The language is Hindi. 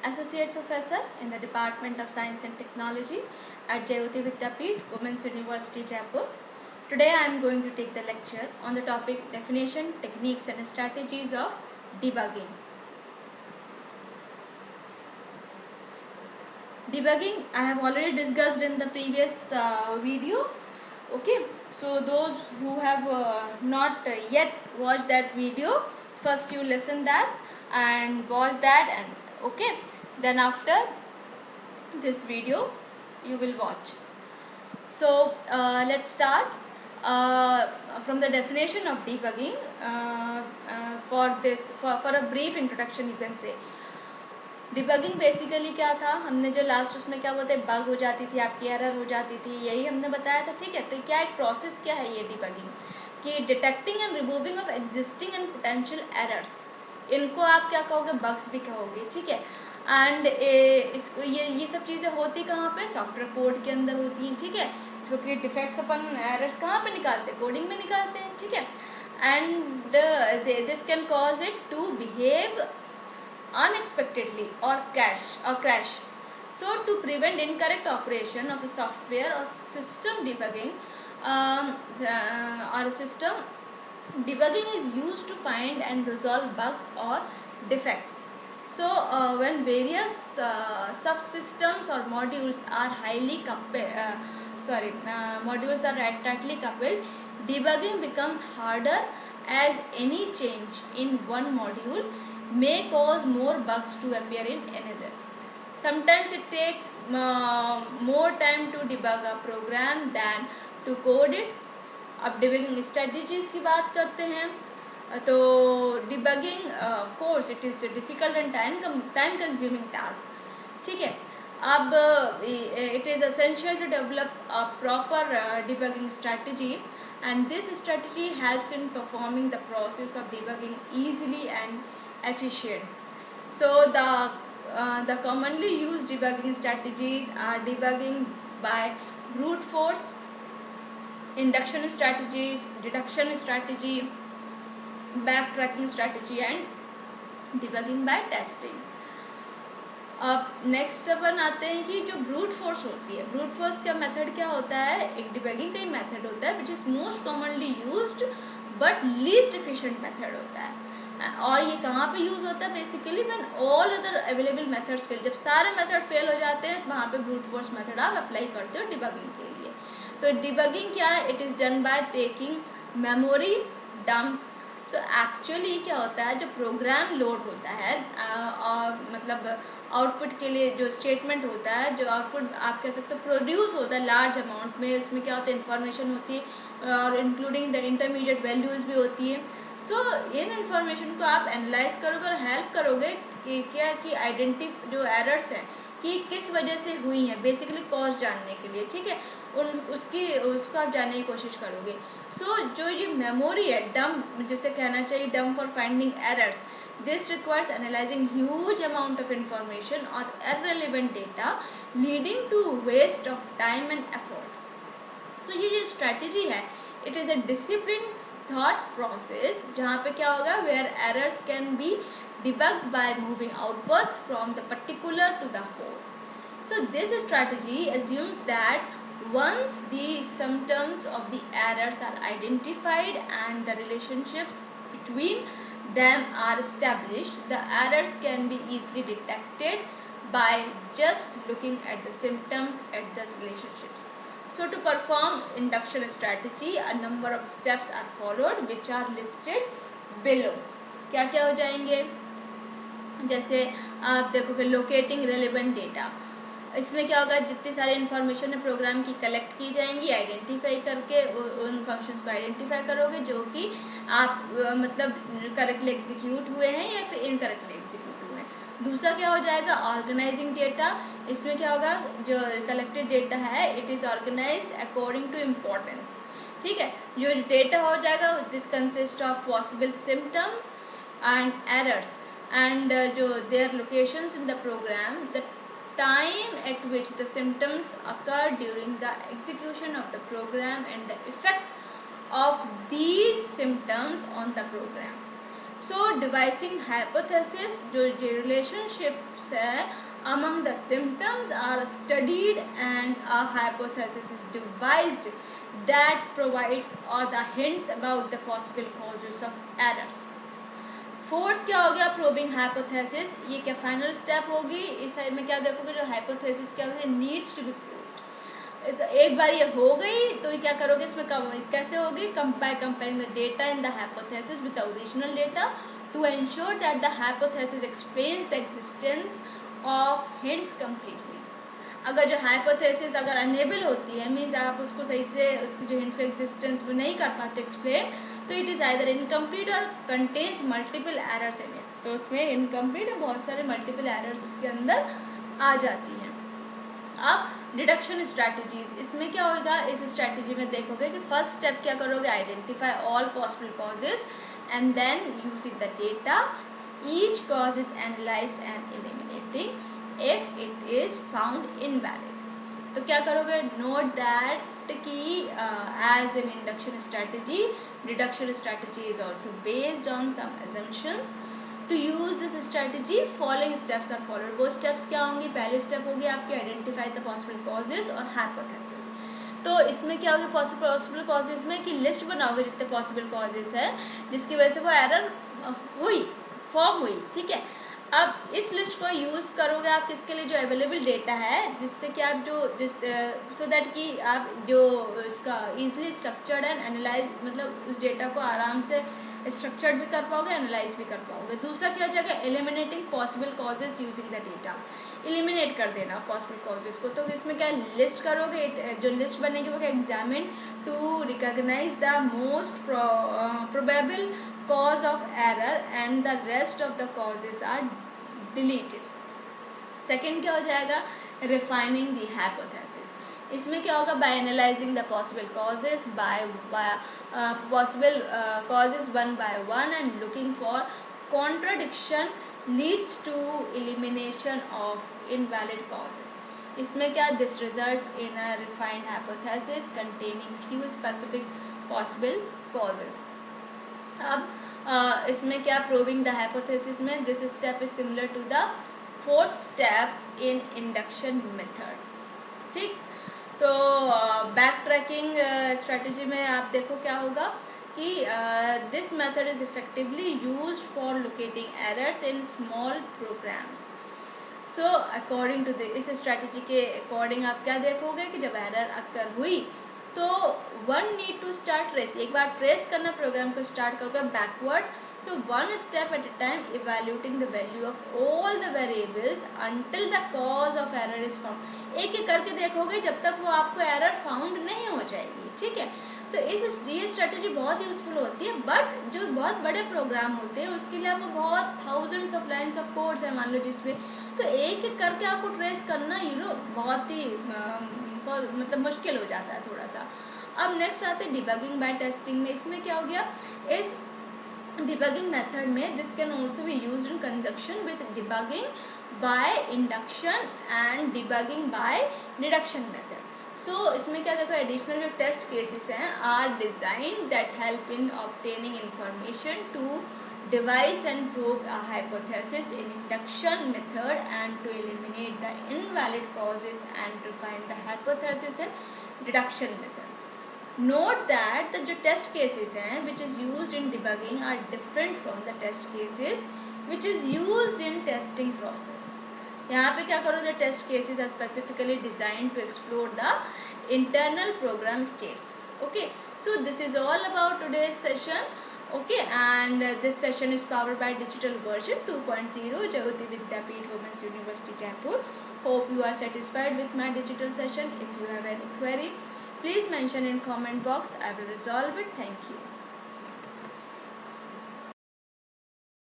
Associate Professor in the Department of Science and Technology at Jayoti Vidyapeeth, Women's University, Jaipur. Today I am going to take the lecture on the topic Definition, Techniques and Strategies of Debugging. Debugging I have already discussed in the previous video. Okay, so those who have not yet watched that video, first you listen that and watch that, and okay, then after this video you will watch. So let's start from the definition of debugging. For a brief introduction, you can say debugging basically क्या था, हमने जो लास्ट उसमें क्या बोलते हैं बग हो जाती थी, आपकी एरर हो जाती थी, यही हमने बताया था. ठीक है, तो क्या एक प्रोसेस क्या है ये डिबगिंग कि detecting and removing of existing and potential errors, इनको आप क्या कहोगे, बग्स भी कहोगे. ठीक है, एंड इसको ये सब चीज़ें होती कहाँ पे, सॉफ्टवेयर कोड के अंदर होती हैं. ठीक है, क्योंकि डिफेक्ट्स अपन एरर्स कहाँ पे निकालते हैं, कोडिंग में निकालते हैं. ठीक है, and this can cause it to behave unexpectedly or crash. So to prevent incorrect operation of a software or system debugging, or a system debugging is used to find and resolve bugs or defects. So when various subsystems or modules are modules are tightly coupled, debugging becomes harder as any change in one module may cause more bugs to appear in another. Sometimes it takes more time to debug a program than to code it. अब डिबगिंग स्ट्रेटजीज की बात करते हैं तो debugging of course it is difficult and time consuming task. ठीक है, अब it is essential to develop a proper debugging strategy, and this strategy helps in performing the process of debugging easily and efficient. So the commonly used debugging strategies are debugging by brute force, induction strategies, deduction strategy, backtracking strategy, and debugging by testing. अब नेक्स्ट अपन आते हैं कि जो ब्रूट फोर्स होती है, ब्रूट फोर्स का मेथड क्या होता है, एक डिबगिंग का ही मेथड होता है which is most commonly used but least efficient method होता है. और ये कहाँ पे यूज़ होता है, basically when all other available methods fail, जब सारे मेथड फेल हो जाते हैं तो वहाँ पे ब्रूट फोर्स मेथड आप अप्लाई करते हो डिबगिंग के लिए. तो डिबगिंग क्या है, it is done by taking memory dumps. So actually क्या होता है, जो प्रोग्राम लोड होता है और मतलब आउटपुट के लिए जो स्टेटमेंट होता है, जो आउटपुट आप कह सकते हो प्रोड्यूस होता है लार्ज अमाउंट में, उसमें क्या होता है, इन्फॉर्मेशन होती है और इंक्लूडिंग द इंटरमीडिएट वैल्यूज़ भी होती है. सो इन इन्फॉर्मेशन को आप एनालाइज करोगे और हेल्प करोगे कि क्या कि आइडेंटिफ जो एरर्स हैं कि किस वजह से हुई हैं, बेसिकली कॉज जानने के लिए. ठीक है, उसको आप जानने की कोशिश करोगे. सो जो ये मेमोरी है, डम जिसे कहना चाहिए, डम for finding errors, this requires analyzing huge amount of information or irrelevant data leading to waste of time and effort. So ये जो strategy है, it is a disciplined thought process जहाँ पे क्या होगा, where errors can be debugged by moving outwards from the particular to the whole. So this strategy assumes that once the symptoms of the errors are identified and the relationships between them are established, the errors can be easily detected by just looking at the symptoms at the relationships. So to perform induction strategy, a number of steps are followed which are listed below. क्या क्या हो जाएंगे, जैसे आप देखोगे लोकेटिंग रेलेवेंट डेटा, इसमें क्या होगा, जितनी सारी इन्फॉर्मेशन है प्रोग्राम की कलेक्ट की जाएंगी, आइडेंटिफाई करके उन फंक्शंस को आइडेंटिफाई करोगे जो कि आप मतलब करेक्टली एग्जीक्यूट हुए हैं या फिर इनकरेक्टली एग्जीक्यूट हुए हैं. दूसरा क्या हो जाएगा, ऑर्गेनाइजिंग डेटा. इसमें क्या होगा, जो कलेक्टेड डेटा है it is organised according to importance. ठीक है, जो डेटा हो जाएगा this consist of possible symptoms and errors and their locations in the program, the time at which the symptoms occur during the execution of the program, and the effect of these symptoms on the program. So devising hypothesis, जो relationships है among the symptoms are studied and a hypothesis is devised that provides all the hints about the possible causes of errors. Fourth क्या हो गया, प्रोबिंग हाइपोथेसिस. ये क्या फाइनल स्टेप होगी. इस साइड में क्या देखोगे, जो हाइपोथेसिस क्या होगी, नीड्स टू बी प्रूव्ड. तो एक बार ये हो गई तो ये क्या करोगे, इसमें कैसे होगी, comparing the data in the hypothesis with the original data to ensure that the hypothesis explains the existence of hints completely. अगर जो हाइपोथेसिस अगर अनेबल होती है, मीन्स आप उसको सही से उसकी जो हिंट्स का एग्जिस्टेंस वो नहीं कर पाते एक्सप्लेन, तो इट इज़ आइदर इनकम्प्लीट और contains multiple errors in it. तो उसमें इनकम्प्लीट और बहुत सारे मल्टीपल एरर्स उसके अंदर आ जाती हैं. अब डिडक्शन स्ट्रैटेजीज, इसमें क्या होगा, इस स्ट्रैटेजी में देखोगे कि फर्स्ट स्टेप क्या करोगे, identify all possible causes and then using the data each cause is analysed and eliminating if it is found invalid. तो क्या करोगे, नोट दैट कि as an induction strategy, deduction strategy is also based on some assumptions. To use this strategy following steps are followed. वो स्टेप्स क्या होंगी, पहले स्टेप होगी आपकी आइडेंटिफाई द पॉसिबल कॉजेज और हाइपोथेसिस. तो इसमें क्या होगी, पॉसिबल कॉजेज में कि लिस्ट बनाओगे जितने पॉसिबल कॉजेज हैं जिसकी वजह से वो एरर हुई, फॉर्म हुई. ठीक है, अब इस लिस्ट को यूज़ करोगे आप किसके लिए, जो अवेलेबल डेटा है, जिससे कि आप सो दैट कि आप जो इसका ईजिली स्ट्रक्चर्ड एंड एनालाइज, मतलब उस डेटा को आराम से स्ट्रक्चर्ड भी कर पाओगे, एनालाइज भी कर पाओगे. दूसरा क्या हो जाएगा, eliminating possible causes using the data. Eliminate कर देना पॉसिबल कॉजेज को. तो इसमें क्या लिस्ट करोगे, जो लिस्ट बनेगी वो क्या, examine to recognise the most probable cause of error and the rest of the causes are deleted. Second क्या हो जाएगा, refining the hypothesis. इसमें क्या होगा, by analyzing the possible causes possible causes one by one and looking for contradiction leads to elimination of invalid causes. इसमें क्या, this results in a refined hypothesis containing few specific possible causes. अब इसमें क्या, प्रूविंग द हाइपोथेसिस में this step is similar to the fourth step in induction method. ठीक, तो बैक ट्रैकिंग स्ट्रेटजी में आप देखो क्या होगा कि this method is effectively used for locating errors in small programs. So according to इस स्ट्रेटजी के अकॉर्डिंग आप क्या देखोगे कि जब एरर अक्कर हुई तो one need to start trace, एक बार ट्रेस करना प्रोग्राम को स्टार्ट करोगे बैकवर्ड. तो one step at a time evaluating the value of all the variables until the cause of error is found. एक एक करके देखोगे जब तक वो आपको एरर फाउंड नहीं हो जाएगी. ठीक है, तो ये स्ट्रेटेजी बहुत यूज़फुल होती है. बट जो बहुत बड़े प्रोग्राम होते हैं उसके लिए आपको बहुत thousands of lines of codes है मान लो जिसमें, तो एक एक करके आपको ट्रेस करना बहुत ही मतलब मुश्किल हो जाता है थोड़ा सा. अब नेक्स्ट आते हैं डिबगिंग बाय टेस्टिंग में. इसमें क्या हो गया, इस डिबगिंग मेथड में this can also be used in conjunction with debugging by induction and debugging by deduction method. So इसमें क्या देखो, एडिशनल जो टेस्ट केसेस हैं are designed that help in obtaining information to devise and prove a hypothesis in induction method and to eliminate the invalid causes and refine the hypothesis in deduction method. Note that the test cases हैं which is used in debugging are different from the test cases which is used in testing process. यहाँ पे क्या करो, the test cases are specifically designed to explore the internal program states. Okay, so this is all about today's session. Okay, and this session is powered by Digital Version 2.0 Jagoti Vidyapeeth Women's University Jaipur. Hope you are satisfied with my digital session. If you have any query, please mention in comment box. I will resolve it. Thank you.